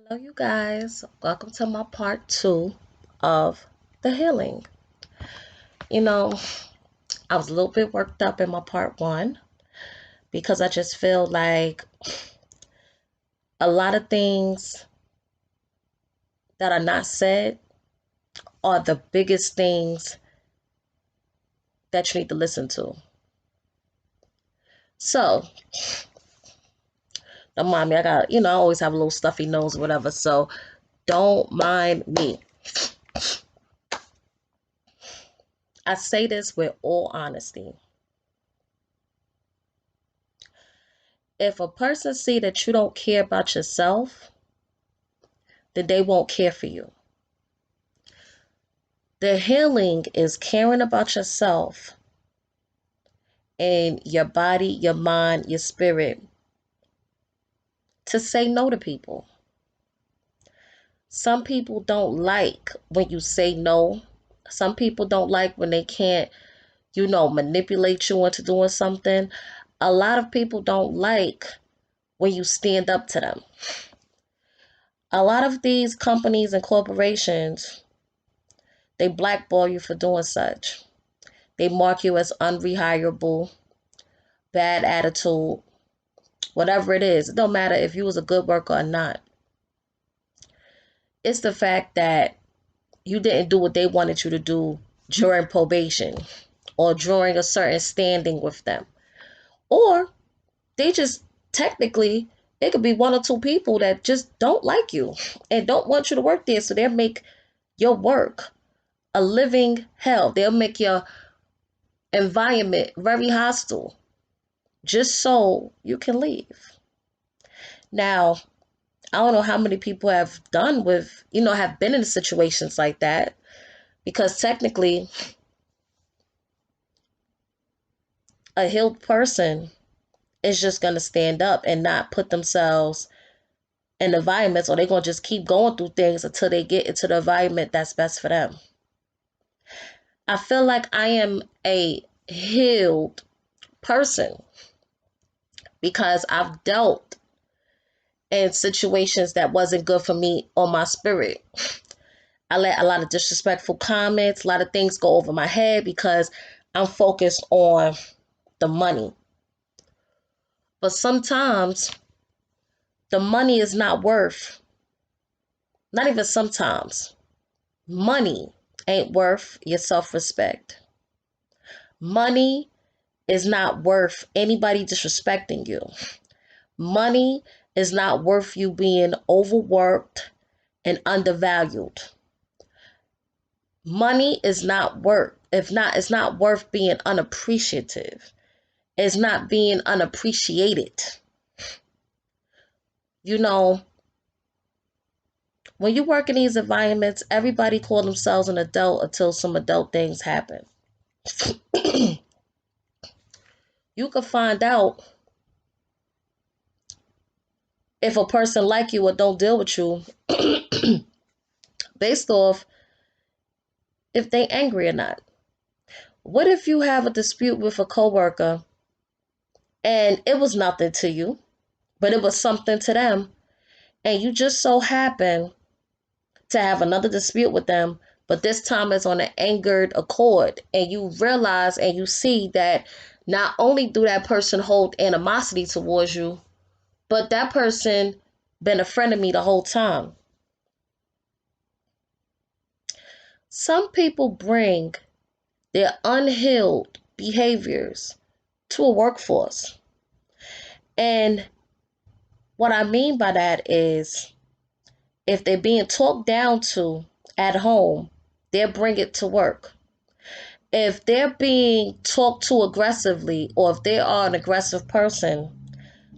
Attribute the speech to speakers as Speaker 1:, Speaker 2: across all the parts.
Speaker 1: Hello, you guys. Welcome to my part two of the healing. You know, I was a little bit worked up in my part one because I just feel like a lot of things that are not said are the biggest things that you need to listen to. So, don't mind me. I always have a little stuffy nose or whatever. So, don't mind me. I say this with all honesty. If a person see that you don't care about yourself, then they won't care for you. The healing is caring about yourself and your body, your mind, your spirit to say no to people. Some people don't like when you say no. Some people don't like when they can't, manipulate you into doing something. A lot of people don't like when you stand up to them. A lot of these companies and corporations, they blackball you for doing such. They mark you as unrehirable, bad attitude, whatever it is. It don't matter if you was a good worker or not. It's the fact that you didn't do what they wanted you to do during probation or during a certain standing with them. Or they just technically, it could be one or two people that just don't like you and don't want you to work there. So they'll make your work a living hell. They'll make your environment very hostile just so you can leave. Now, I don't know how many people have have been in situations like that, because technically a healed person is just going to stand up and not put themselves in environments, or they're going to just keep going through things until they get into the environment that's best for them. I feel like I am a healed person because I've dealt in situations that wasn't good for me on my spirit. I let a lot of disrespectful comments, a lot of things go over my head because I'm focused on the money. But sometimes the money is not worth, not even sometimes, money ain't worth your self-respect. Money is not worth anybody disrespecting you. Money is not worth you being overworked and undervalued. Money is not worth, it's not worth being unappreciative. It's not being unappreciated. You know, when you work in these environments, everybody call themselves an adult until some adult things happen. You can find out if a person like you or don't deal with you based off if they angry or not. What if you have a dispute with a coworker and it was nothing to you, but it was something to them, and you just so happen to have another dispute with them, but this time it's on an angered accord, and you realize and you see that not only do that person hold animosity towards you, but that person been a friend of me the whole time. Some people bring their unhealed behaviors to a workforce. And what I mean by that is if they're being talked down to at home, they'll bring it to work. If they're being talked to aggressively, or if they are an aggressive person,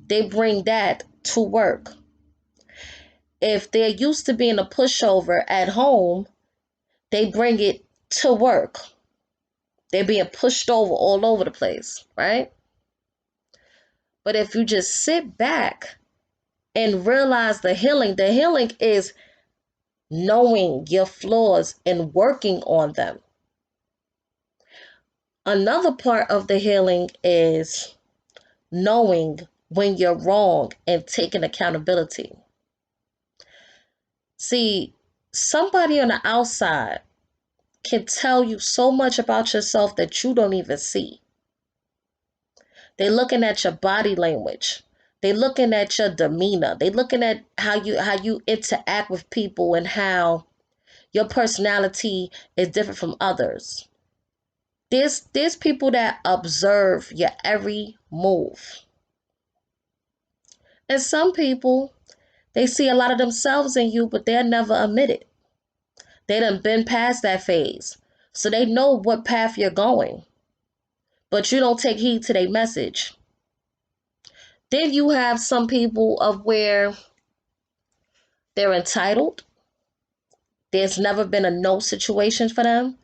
Speaker 1: they bring that to work. If they're used to being a pushover at home, they bring it to work. They're being pushed over all over the place, right? But if you just sit back and realize the healing is knowing your flaws and working on them. Another part of the healing is knowing when you're wrong and taking accountability. See, somebody on the outside can tell you so much about yourself that you don't even see. They looking at your body language. They looking at your demeanor. They looking at how you interact with people and how your personality is different from others. There's people that observe your every move. And some people, they see a lot of themselves in you, but they'll never admit it. They done been past that phase. So they know what path you're going. But you don't take heed to their message. Then you have some people of where they're entitled. There's never been a no situation for them.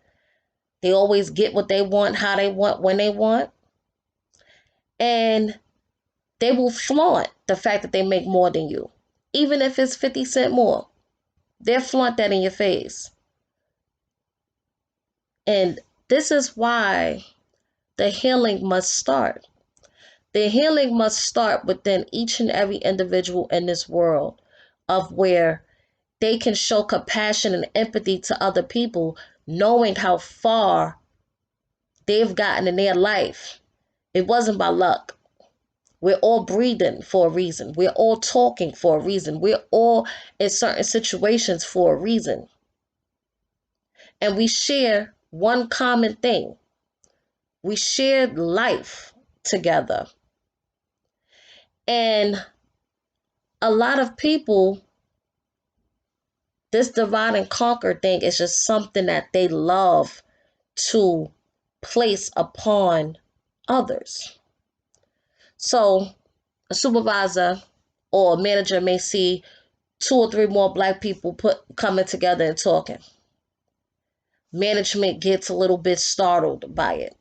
Speaker 1: They always get what they want, how they want, when they want. And they will flaunt the fact that they make more than you. Even if it's 50 cents more. They'll flaunt that in your face. And this is why the healing must start. The healing must start within each and every individual in this world of where they can show compassion and empathy to other people, knowing how far they've gotten in their life. It wasn't by luck. We're all breathing for a reason. We're all talking for a reason. We're all in certain situations for a reason. And we share one common thing. We shared life together. And a lot of people, this divide and conquer thing is just something that they love to place upon others. So a supervisor or a manager may see 2 or 3 more black people coming together and talking. Management gets a little bit startled by it.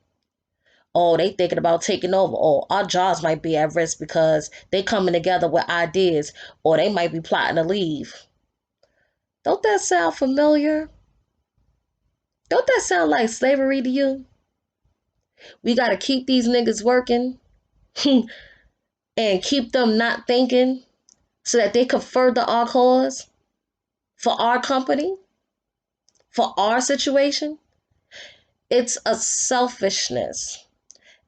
Speaker 1: Oh, they thinking about taking over. Oh, our jobs might be at risk because they coming together with ideas, or they might be plotting to leave. Don't that sound familiar? Don't that sound like slavery to you? We got to keep these niggas working and keep them not thinking so that they could further our cause for our company, for our situation. It's a selfishness.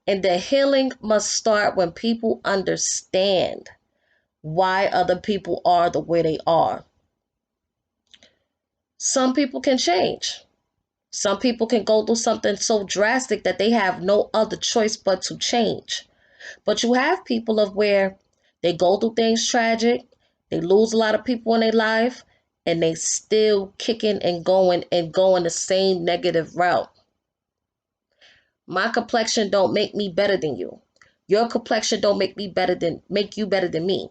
Speaker 1: And the healing must start when people understand why other people are the way they are. Some people can change. Some people can go through something so drastic that they have no other choice but to change. But you have people of where they go through things tragic, they lose a lot of people in their life, and they still kicking and going the same negative route. My complexion don't make me better than you. Your complexion don't make you better than me.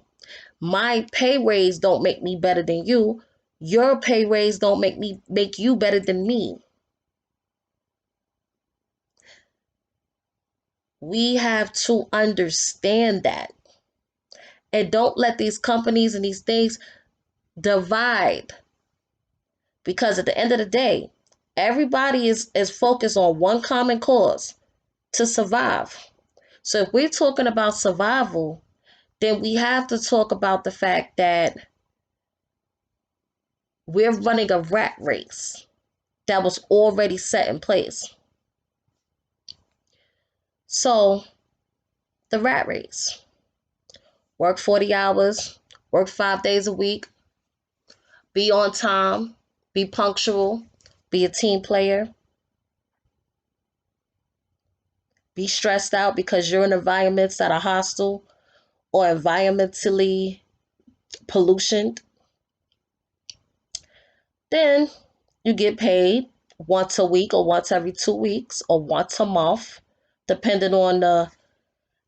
Speaker 1: My pay raise don't make me better than you. Your pay raise don't make you better than me. We have to understand that. And don't let these companies and these things divide. Because at the end of the day, everybody is focused on one common cause, to survive. So if we're talking about survival, then we have to talk about the fact that we're running a rat race that was already set in place. So the rat race. Work 40 hours, work 5 days a week, be on time, be punctual, be a team player, be stressed out because you're in environments that are hostile or environmentally pollutioned. Then you get paid once a week or once every 2 weeks or once a month, depending on the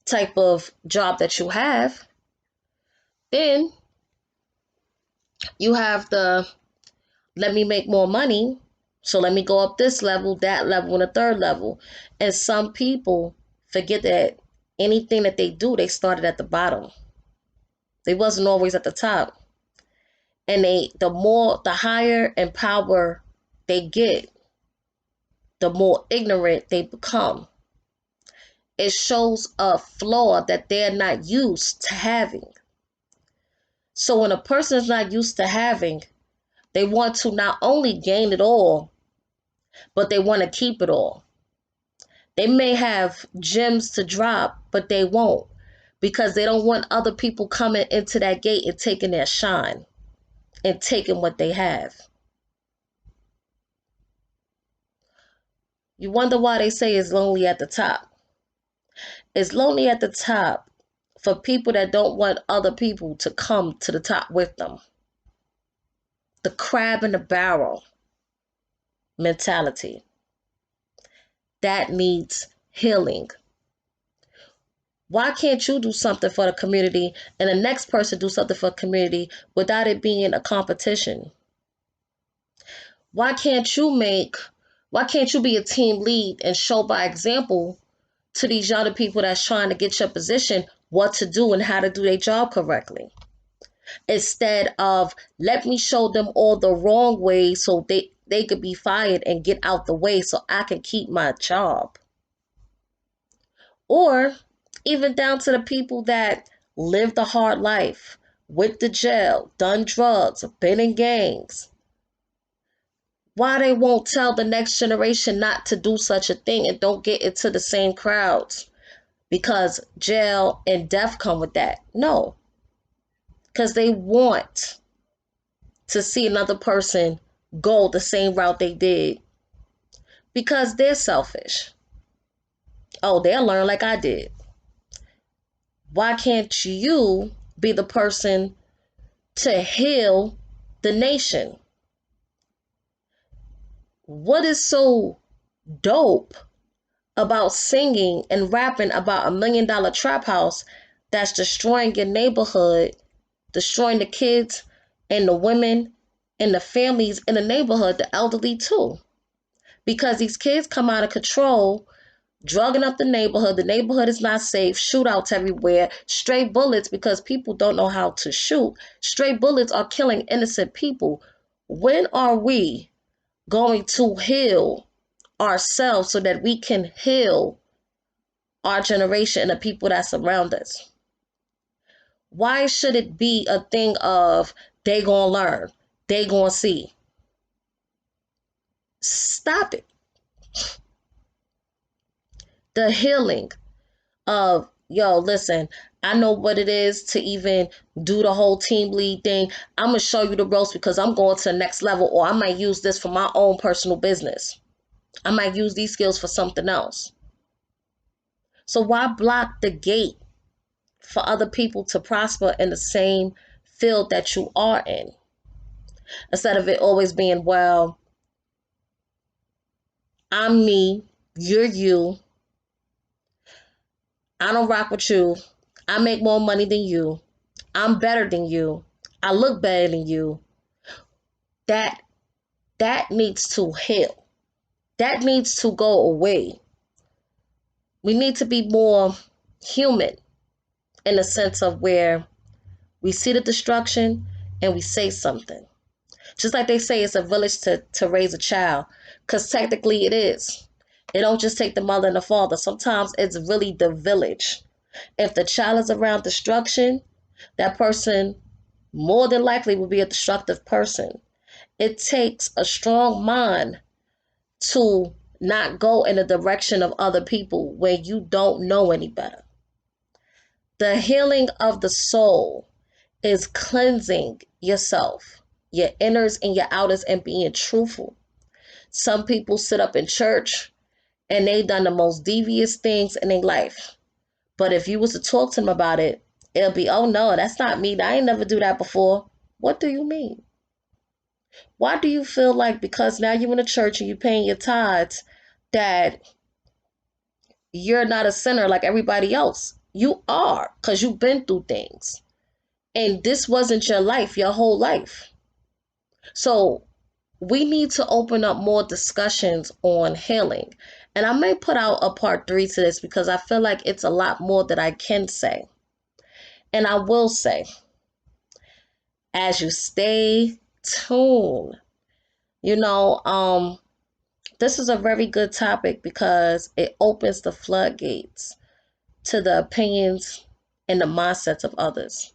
Speaker 1: type of job that you have. Then you have the let me make more money. So let me go up this level, that level, and a third level. And some people forget that anything that they do, they started at the bottom. They wasn't always at the top. And the higher in power they get, the more ignorant they become. It shows a flaw that they're not used to having. So when a person is not used to having, They want to not only gain it all, but they want to keep it all. They may have gems to drop, but they won't, because they don't want other people coming into that gate and taking their shine and taking what they have. You wonder why they say it's lonely at the top. It's lonely at the top for people that don't want other people to come to the top with them. The crab in the barrel mentality. That needs healing. Why can't you do something for the community and the next person do something for the community without it being a competition? Why can't you be a team lead and show by example to these younger people that's trying to get your position what to do and how to do their job correctly? Instead of let me show them all the wrong ways so they could be fired and get out the way so I can keep my job. Or even down to the people that lived a hard life, went to jail, done drugs, been in gangs. Why they won't tell the next generation not to do such a thing and don't get into the same crowds? Because jail and death come with that. No, because they want to see another person go the same route they did because they're selfish. Oh, they'll learn like I did. Why can't you be the person to heal the nation? What is so dope about singing and rapping about $1 million trap house that's destroying your neighborhood, destroying the kids and the women and the families in the neighborhood, the elderly too? Because these kids come out of control, drugging up the neighborhood. The neighborhood is not safe. Shootouts everywhere. Stray bullets, because people don't know how to shoot. Stray bullets are killing innocent people. When are we going to heal ourselves so that we can heal our generation and the people that surround us? Why should it be a thing of they gonna learn, they gonna see? Stop it. The healing of, yo, listen, I know what it is to even do the whole team lead thing. I'm going to show you the ropes because I'm going to the next level, or I might use this for my own personal business. I might use these skills for something else. So why block the gate for other people to prosper in the same field that you are in? Instead of it always being, well, I'm me, you're you, I don't rock with you, I make more money than you, I'm better than you, I look better than you. That needs to heal. That needs to go away. We need to be more human in the sense of where we see the destruction and we say something. Just like they say it's a village to raise a child, because technically it is. It don't just take the mother and the father. Sometimes it's really the village. If the child is around destruction, that person more than likely will be a destructive person. It takes a strong mind to not go in the direction of other people where you don't know any better. The healing of the soul is cleansing yourself, your inners and your outers, and being truthful. Some people sit up in church and they done the most devious things in their life. But if you was to talk to them about it, it'll be, oh no, that's not me. I ain't never do that before. What do you mean? Why do you feel like because now you're in a church and you're paying your tithes that you're not a sinner like everybody else? You are, because you've been through things. And this wasn't your life, your whole life. So we need to open up more discussions on healing. And I may put out a part 3 to this because I feel like it's a lot more that I can say. And I will say, as you stay tuned, this is a very good topic because it opens the floodgates to the opinions and the mindsets of others.